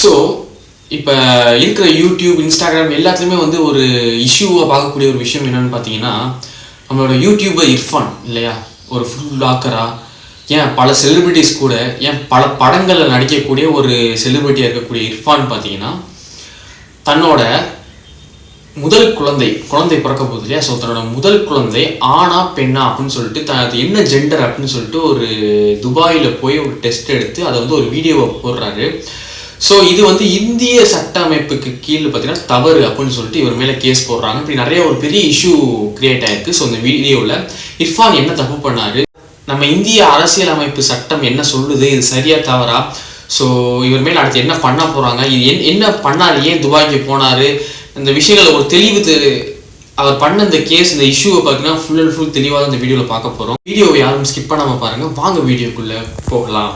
So இப்போ இருக்கிற YouTube, Instagram எல்லாத்துலேயுமே வந்து ஒரு இஷ்யூவாக பார்க்கக்கூடிய ஒரு விஷயம் என்னென்னு பார்த்தீங்கன்னா, நம்மளோட யூடியூபர் இர்ஃபான் இல்லையா, ஒரு ஃபுட் பிளாக்கராக, ஏன் பல செலிபிரிட்டிஸ் கூட, ஏன் பல படங்களில் நடிக்கக்கூடிய ஒரு செலிபிரிட்டியாக இருக்கக்கூடிய இர்ஃபான் பார்த்தீங்கன்னா, தன்னோட முதல் குழந்தை பிறக்க போகுது இல்லையா, ஸோ தன்னோட முதல் குழந்தை ஆனா பெண்ணா அப்படின்னு சொல்லிட்டு அது என்ன ஜெண்டர் அப்படின்னு சொல்லிட்டு ஒரு துபாயில் போய் ஒரு டெஸ்ட் எடுத்து அதை வந்து ஒரு வீடியோவை போடுறாரு. ஸோ இது வந்து இந்திய சட்ட அமைப்புக்கு கீழே பார்த்தீங்கன்னா தவறு அப்படின்னு சொல்லிட்டு இவர் மேலே கேஸ் போடுறாங்க. இப்படி நிறைய ஒரு பெரிய இஷ்யூ கிரியேட் ஆயிருக்கு. ஸோ இந்த வீடியோவில் இர்ஃபான் என்ன தப்பு பண்ணாரு, நம்ம இந்திய அரசியல் அமைப்பு சட்டம் என்ன சொல்லுது, இது சரியா தவறா, ஸோ இவர் மேலே அடுத்து என்ன பண்ண போகிறாங்க, இது என்ன பண்ணார், ஏன் துபாய்க்கு போனார், இந்த விஷயங்களை ஒரு தெளிவு அவர் பண்ண இந்த கேஸ், இந்த இஷ்யூவை பார்த்தீங்கன்னா ஃபுல் அண்ட் ஃபுல் தெளிவாக இந்த வீடியோவில் பார்க்க போகிறோம். வீடியோவை யாரும் ஸ்கிப் பண்ணாமல் பாருங்கள். வாங்க வீடியோக்குள்ளே போகலாம்.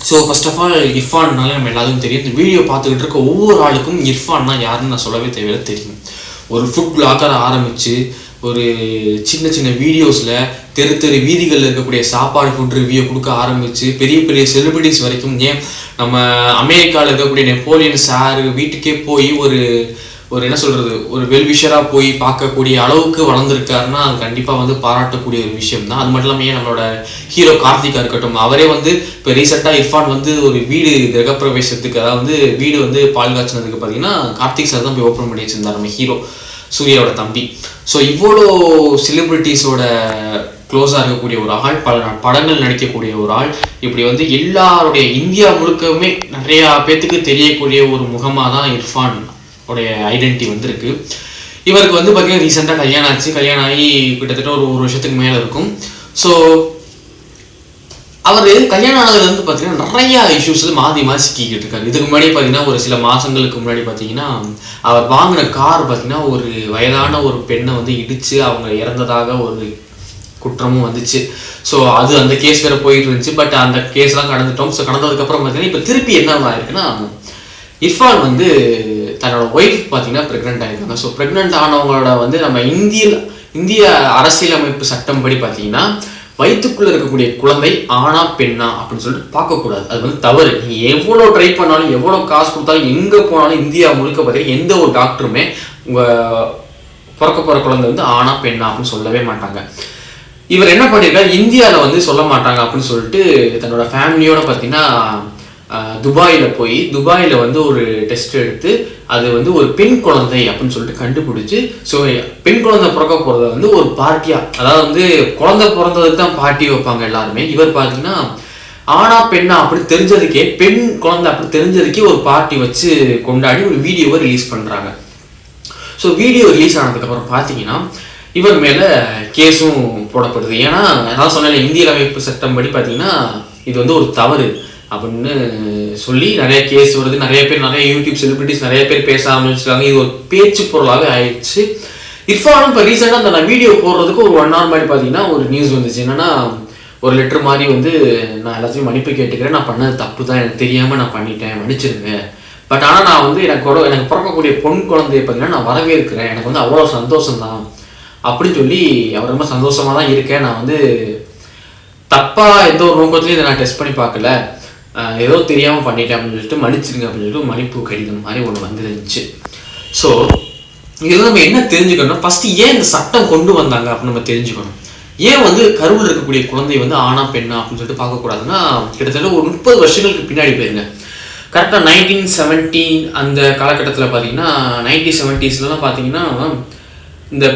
ஸோ ஃபர்ஸ்ட் ஆஃப் ஆல் இர்ஃபான்னாலே நம்ம எல்லாருக்கும் தெரியும். இந்த வீடியோ பார்த்துக்கிட்டு இருக்க ஒவ்வொரு ஆளுக்கும் இர்ஃபான்னா யாருன்னு நான் சொல்லவே தேவையில்லை, தெரியும். ஒரு ஃபுட் பிளாக்கரை ஆரம்பித்து ஒரு சின்ன சின்ன வீடியோஸில் தெரு வீதிகளில் இருக்கக்கூடிய சாப்பாடு ஃபுட் ரிவ்யூ கொடுக்க ஆரம்பித்து பெரிய பெரிய செலிபிரிட்டிஸ் வரைக்கும், ஏன் நம்ம அமெரிக்காவில் இருக்கக்கூடிய நெப்போலியன் சார் வீட்டுக்கே போய் ஒரு என்ன சொல்கிறது, ஒரு வெல்விஷராக போய் பார்க்கக்கூடிய அளவுக்கு வளர்ந்துருக்காருன்னா அது கண்டிப்பாக வந்து பாராட்டக்கூடிய ஒரு விஷயம் தான். அது மட்டும் இல்லாமல் ஏன் நம்மளோட ஹீரோ கார்த்திகா இருக்கட்டும், அவரே வந்து இப்போ ரீசெண்டாக இர்ஃபான் வந்து ஒரு வீடு கிரகப்பிரவேசத்துக்கு, அதாவது வீடு வந்து பால் காய்ச்சினதுக்கு பார்த்தீங்கன்னா கார்த்திக் சார் தான் போய் ஓப்பன் பண்ணி வச்சிருந்தார், நம்ம ஹீரோ சூர்யாவோட தம்பி. ஸோ இவ்வளோ செலிபிரிட்டிஸோட க்ளோஸாக இருக்கக்கூடிய ஒரு ஆள், பல படங்கள் நடிக்கக்கூடிய ஒரு ஆள், இப்படி வந்து எல்லாருடைய இந்தியா முழுக்கவுமே நிறையா பேர்த்துக்கு தெரியக்கூடிய ஒரு முகமாக தான் இர்ஃபான் உடைய ஐடென்டிட்டி வந்திருக்கு. இவருக்கு வந்து பார்த்தீங்கன்னா ரீசெண்டாக கல்யாணம் ஆச்சு. கல்யாணம் ஆகி கிட்டத்தட்ட ஒரு வருஷத்துக்கு மேலே இருக்கும். ஸோ அவர் கல்யாணம் ஆனதுலேருந்து பார்த்தீங்கன்னா நிறையா இஷ்யூஸ் மாறி சிக்கிக்கிட்டு இருக்காரு. இதுக்கு முன்னாடி பார்த்தீங்கன்னா ஒரு சில மாதங்களுக்கு முன்னாடி பார்த்தீங்கன்னா அவர் வாங்கின கார் பார்த்தீங்கன்னா ஒரு வயதான ஒரு பெண்ணை வந்து இடித்து அவங்க இறந்ததாக ஒரு குற்றமும் வந்துச்சு. ஸோ அந்த கேஸ் வேறு போயிட்டு இருந்துச்சு. பட் அந்த கேஸ்லாம் கடந்துட்டோம். ஸோ கடந்ததுக்கப்புறம் பார்த்தீங்கன்னா இப்போ திருப்பி என்ன ஆயிருக்குன்னா, இர்ஃபான் வந்து தன்னோட ஒய்ஃப் பார்த்தீங்கன்னா ப்ரெக்னென்ட் ஆகிருக்காங்க. ஸோ ப்ரெக்னென்ட் ஆனவங்களோட வந்து நம்ம இந்திய அரசியலமைப்பு சட்டம் படி பார்த்தீங்கன்னா வயிற்றுக்குள்ளே இருக்கக்கூடிய குழந்தை ஆனா பெண்ணா அப்படின்னு சொல்லிட்டு பார்க்கக்கூடாது. அது வந்து தவறு. நீங்கள் எவ்வளோ ட்ரை பண்ணாலும், எவ்வளோ காசு கொடுத்தாலும், எங்கே போனாலும் இந்தியா முழுக்க பார்த்தீங்கன்னா எந்த ஒரு டாக்டருமே உங்கள் பிறக்க போகிற குழந்தை வந்து ஆனா பெண்ணா அப்படின்னு சொல்லவே மாட்டாங்க. இவர் என்ன பண்ணியிருக்காரு, இந்தியாவில் வந்து சொல்ல மாட்டாங்க அப்படின்னு சொல்லிட்டு தன்னோட ஃபேமிலியோட பார்த்தீங்கன்னா துபாயில் வந்து ஒரு டெஸ்ட் எடுத்து அது வந்து ஒரு பெண் குழந்தை அப்படின்னு சொல்லிட்டு கண்டுபிடிச்சி, ஸோ பெண் குழந்தை பிறக்க போகிறத வந்து ஒரு பார்ட்டியாக, அதாவது வந்து குழந்தை பிறந்ததுக்கு தான் பார்ட்டி வைப்பாங்க எல்லாருமே. இவர் பார்த்தீங்கன்னா ஆனா பெண்ணா அப்படி தெரிஞ்சதுக்கே, பெண் குழந்தை அப்படி தெரிஞ்சதுக்கே ஒரு பார்ட்டி வச்சு கொண்டாடி ஒரு வீடியோவை ரிலீஸ் பண்ணுறாங்க. ஸோ வீடியோ ரிலீஸ் ஆனதுக்கப்புறம் பார்த்தீங்கன்னா இவர் மேலே கேஸும் போடப்படுது. ஏன்னா நான் சொன்னேன், இந்திய அமைப்பு சட்டம் படி பார்த்தீங்கன்னா இது வந்து ஒரு தவறு அப்படின்னு சொல்லி நிறைய கேஸ் வருது. நிறைய யூடியூப் செலிபிரிட்டிஸ் நிறைய பேர் பேச ஆரம்பிச்சிருக்காங்க. இது ஒரு பேச்சு பொருளாகவே ஆயிடுச்சு. இர்ஃபானும் இப்போ ரீசெண்டாக அந்த வீடியோ போடுறதுக்கு ஒரு 1 hour மாதிரி பார்த்தீங்கன்னா ஒரு நியூஸ் வந்துச்சு. என்னன்னா ஒரு லெட்டர் மாதிரி வந்து, நான் எல்லாத்தையும் மன்னிப்பு கேட்டுக்கிறேன், நான் பண்ணது தப்பு தான், எனக்கு தெரியாமல் நான் பண்ணிட்டேன், மன்னிச்சிருங்க. பட் ஆனால் நான் வந்து எனக்கு பிறக்கக்கூடிய பொன் குழந்தைய பார்த்தீங்கன்னா நான் வரவேற்கிறேன், எனக்கு வந்து அவ்வளோ சந்தோஷம்தான் அப்படின்னு சொல்லி அவர் ரொம்ப சந்தோஷமாக தான் இருக்கேன். நான் வந்து தப்பாக எந்த ஒரு நோக்கத்துலையும் இதை நான் டெஸ்ட் பண்ணி பார்க்கல, ஏதோ தெரியாமல் பண்ணிட்டேன் அப்படின்னு சொல்லிட்டு மன்னிச்சிருங்க அப்படின்னு சொல்லிட்டு மன்னிப்பு கடிதம் மாதிரி ஒன்று வந்துருந்துச்சு. ஸோ இதில் நம்ம என்ன தெரிஞ்சுக்கணும், ஃபஸ்ட்டு ஏன் இந்த சட்டம் கொண்டு வந்தாங்க அப்படின்னு நம்ம தெரிஞ்சுக்கணும். ஏன் வந்து கருவில் இருக்கக்கூடிய குழந்தை வந்து ஆனா பெண்ணா அப்படின்னு சொல்லிட்டு பார்க்கக்கூடாதுன்னா, கிட்டத்தட்ட ஒரு 30 வருஷங்களுக்கு பின்னாடி போயிருங்க. கரெக்டாக 1970 அந்த காலகட்டத்தில் பார்த்தீங்கன்னா 1970s பார்த்தீங்கன்னா இந்த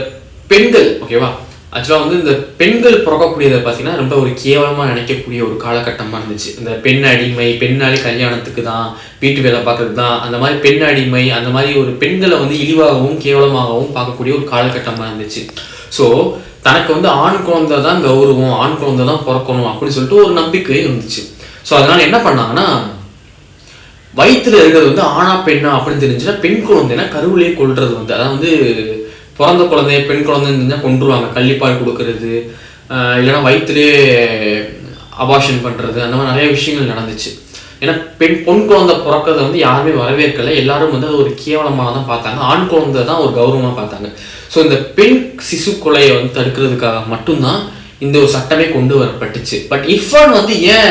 பெண்கள், ஓகேவா, ஆக்சுவலாக வந்து இந்த பெண்கள் பிறக்கக்கூடியதை பார்த்தீங்கன்னா ரொம்ப ஒரு கேவலமாக நினைக்கக்கூடிய ஒரு காலகட்டமாக இருந்துச்சு. இந்த பெண் அடிமை, பெண்ணாடி கல்யாணத்துக்கு தான், வீட்டு வேலை பார்க்கறது தான், அந்த மாதிரி பெண் அடிமை, அந்த மாதிரி ஒரு பெண்களை வந்து இழிவாகவும் கேவலமாகவும் பார்க்கக்கூடிய ஒரு காலகட்டமாக இருந்துச்சு. ஸோ தனக்கு வந்து ஆண் குழந்தை தான் கௌரவம், ஆண் குழந்தை தான் பிறக்கணும் அப்படின்னு சொல்லிட்டு ஒரு நம்பிக்கை இருந்துச்சு. ஸோ அதனால் என்ன பண்ணாங்கன்னா, வயிற்றுல இருக்கிறது வந்து ஆணா பெண்ணா அப்படின்னு தெரிஞ்சுன்னா பெண் குழந்தைன்னா கருவிலே கொள்றது வந்து, அதாவது வந்து பிறந்த குழந்தைய பெண் குழந்தைன்னு இருந்தால் கொண்டுருவாங்க. கள்ளிப்பால் கொடுக்கறது, இல்லைன்னா வயிற்றுலேயே அபார்ஷன் பண்ணுறது, அந்த மாதிரி நிறைய விஷயங்கள் நடந்துச்சு. ஏன்னா பொன் குழந்தை பிறக்கிறத வந்து யாருமே வரவேற்கலை, எல்லாரும் வந்து அது ஒரு கேவலமாக தான் பார்த்தாங்க, ஆண் குழந்தை தான் ஒரு கௌரவமாக பார்த்தாங்க. ஸோ இந்த பெண் சிசு கொலையை வந்து தடுக்கிறதுக்காக மட்டும்தான் இந்த ஒரு சட்டமே கொண்டு வரப்பட்டுச்சு. பட் இர்ஃபான் வந்து ஏன்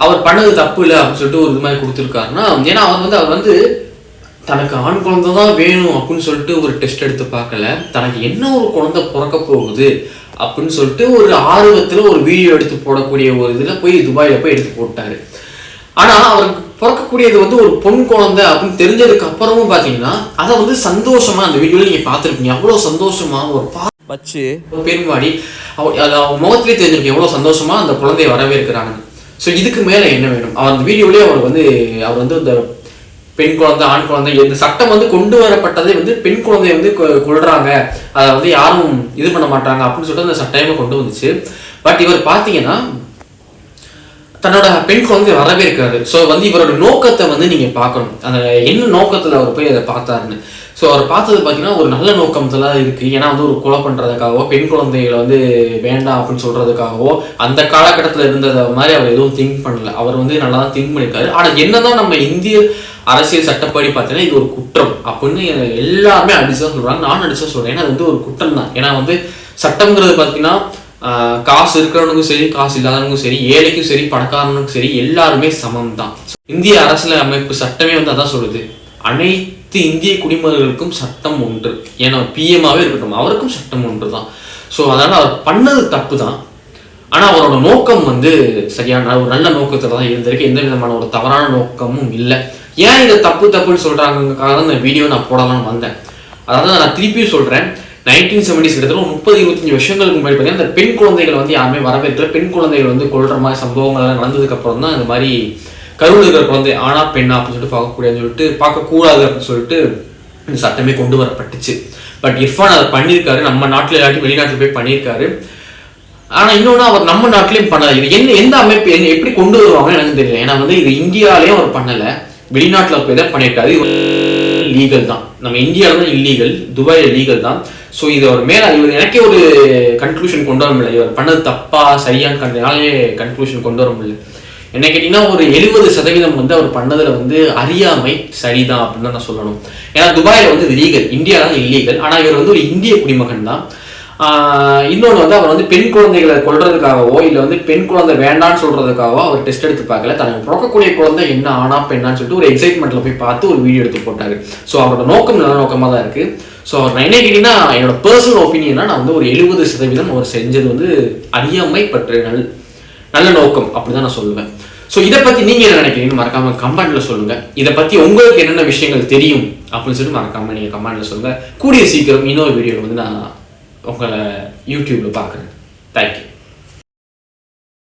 அவர் பண்ணது தப்பு இல்லை அப்படின்னு சொல்லிட்டு ஒரு இது மாதிரி கொடுத்துருக்காருன்னா, ஏன்னா அவர் வந்து தனக்கு ஆண் குழந்தை தான் வேணும் அப்படின்னு சொல்லிட்டு ஒரு டெஸ்ட் எடுத்து பார்க்கல, தனக்கு என்ன ஒரு குழந்தை பிறக்க போகுது அப்படின்னு சொல்லிட்டு ஒரு ஆர்வத்தில் ஒரு வீடியோ எடுத்து போடக்கூடிய ஒரு இதில் போய் துபாயில் போய் எடுத்து போட்டாரு. ஆனால் அவருக்கு பிறக்கக்கூடியது வந்து ஒரு பொன் குழந்தை அப்படின்னு தெரிஞ்சதுக்கு அப்புறமும் பார்த்தீங்கன்னா அதை வந்து சந்தோஷமா அந்த வீடியோவில் நீங்கள் பார்த்துருப்பீங்க, எவ்வளோ சந்தோஷமா ஒரு வச்சு பெரும்பாடி அது அவங்க முகத்திலே தெரிஞ்சிருக்கீங்க எவ்வளோ சந்தோஷமா அந்த குழந்தைய வரவேற்கிறாங்க. ஸோ இதுக்கு மேலே என்ன வேணும்? அவர் அந்த வீடியோலேயே அவர் வந்து இந்த பெண் குழந்தை ஆண் குழந்தை இந்த சட்டம் வந்து கொண்டு வரப்பட்டதே வந்து பெண் குழந்தைய வந்து கொள்றாங்க, அதை வந்து யாரும் இது பண்ண மாட்டாங்க அப்படின்னு சொல்லிட்டு அந்த சட்டமே கொண்டு வந்துச்சு. பட் இவர் பார்த்தீங்கன்னா தன்னோட பெண் குழந்தை வரவேற்காரு. ஸோ வந்து இவரோட நோக்கத்தை வந்து நீங்க பார்க்கணும், அந்த என்ன நோக்கத்தில் அவர் போய் அதை பார்த்தாருன்னு. ஸோ அவர் பார்த்தது பார்த்தீங்கன்னா ஒரு நல்ல நோக்கத்துல இருக்கு. ஏன்னா வந்து ஒரு கொலை பண்றதுக்காகவோ பெண் குழந்தைகளை வந்து வேண்டாம் அப்படின்னு சொல்றதுக்காகவோ அந்த காலகட்டத்தில் இருந்ததை மாதிரி அவர் எதுவும் திங்க் பண்ணல. அவர் வந்து நல்லா தான் திங்க் பண்ணியிருக்காரு. ஆனால் என்னதான் நம்ம இந்திய அரசியல் சட்டப்படி பார்த்தீங்கன்னா இது ஒரு குற்றம் அப்படின்னு எல்லாருமே அடிச்சுதான் சொல்றாங்க, நானும் அடிச்சுதான் சொல்றேன். ஏன்னா அது வந்து ஒரு குற்றம் தான். ஏன்னா வந்து சட்டம்ங்கிறது பார்த்தீங்கன்னா காசு இருக்கிறவனுக்கும் சரி காசு இல்லாதவனுக்கும் சரி ஏழைக்கும் சரி பணக்காரனுக்கும் சரி எல்லாருமே சமம் தான். இந்திய அரசியல் அமைப்பு சட்டமே வந்து அதான் சொல்லுது, அனைத்து இந்திய குடிமகன்களுக்கும் சட்டம் ஒன்று. ஏன்னா பிஎம்மாவே இருக்கட்டும் அவருக்கும் சட்டம் ஒன்று தான். ஸோ அதனால அவர் பண்ணது தப்பு தான், ஆனால் அவரோட நோக்கம் வந்து சரியான ஒரு நல்ல நோக்கத்தில் தான் இருந்திருக்கு, எந்த விதமான ஒரு தவறான நோக்கமும் இல்லை. ஏன் இதை தப்புன்னு சொல்றாங்கக்காக தான் இந்த வீடியோ நான் போடலாம்னு வந்தேன். அதாவது நான் திருப்பியும் சொல்றேன், 1970s கிட்டத்தட்ட 30-25 வருஷங்களுக்கு முன்னாடி பார்த்தீங்கன்னா இந்த பெண் குழந்தைகள் வந்து யாருமே வரவேற்கல. பெண் குழந்தைகள் வந்து கொள்ற மாதிரி சம்பவங்கள் நடந்ததுக்கு அப்புறம் தான் இந்த மாதிரி கருவில் இருக்கிற குழந்தை ஆனா பெண்ணா அப்படின்னு சொல்லிட்டு பார்க்கக்கூடாது அப்படின்னு சொல்லிட்டு இந்த சட்டமே கொண்டு வரப்பட்டுச்சு. பட் இர்ஃபான் அதை பண்ணியிருக்காரு, நம்ம நாட்டில் இல்லாட்டி வெளிநாட்டில் போய் பண்ணியிருக்காரு. ஆனா இன்னொன்னு அவர் நம்ம நாட்டிலையும் பண்ணல. இது எந்த அமைப்பு எப்படி கொண்டு வருவாங்கன்னு எனக்கு தெரியல. ஏன்னா வந்து இது இந்தியாலையும் அவர் பண்ணல, வெளிநாட்டில் போய் தான் பண்ணியிருக்காரு. லீகல் தான், நம்ம இந்தியாவில் தான் இல்லீகல், துபாயில் லீகல் தான். ஸோ இது அவர் மேலே இவர் எனக்கே ஒரு கன்க்ளூஷன் கொண்டு வர முடியல, இவர் பண்ணது தப்பா சரியான்னு கன்க்ளூஷன் கொண்டு வர முடியல. என்ன கேட்டீங்கன்னா ஒரு 70% வந்து அவர் பண்ணதுல வந்து அறியாமை சரிதான் அப்படின்னு தான் நான் சொல்லணும். ஏன்னா துபாயில் வந்து இது லீகல், இந்தியாவில் தான் இல்லீகல். ஆனால் இவர் வந்து ஒரு இந்திய குடிமகன் தான். இன்னொன்று வந்து அவர் வந்து பெண் குழந்தைகளை கொள்றதுக்காகவோ இல்லை வந்து பெண் குழந்தை வேண்டான்னு சொல்றதுக்காகவோ அவர் டெஸ்ட் எடுத்து பார்க்கல, தனக்கு பிறக்கக்கூடிய குழந்தை என்ன ஆனா பெண்ணான்னு சொல்லிட்டு ஒரு எக்ஸைட்மெண்ட்ல போய் பார்த்து ஒரு வீடியோ எடுத்து போட்டாரு. ஸோ அவரோட நோக்கம் நல்ல நோக்கமாக தான் இருக்கு. ஸோ அவர் நான் என்ன கேட்டீங்கன்னா என்னோட பர்சனல் ஒப்பீனியனா நான் வந்து ஒரு 70% அவர் செஞ்சது வந்து அறியாமை பற்றி நல்ல நோக்கம் அப்படிதான் நான் சொல்லுவேன். ஸோ இதை பத்தி நீங்க என்ன நினைக்கிறீங்கன்னு மறக்காம கமெண்ட்ல சொல்லுங்க. இதை பத்தி உங்களுக்கு என்னென்ன விஷயங்கள் தெரியும் அப்படின்னு சொல்லிட்டு மறக்காம நீங்க கமெண்ட்ல சொல்லுங்க. கூடிய சீக்கிரம் இன்னொரு வீடியோவில் வந்து நான் உங்களை யூடியூப்ல பார்க்குறேன். தேங்க்யூ.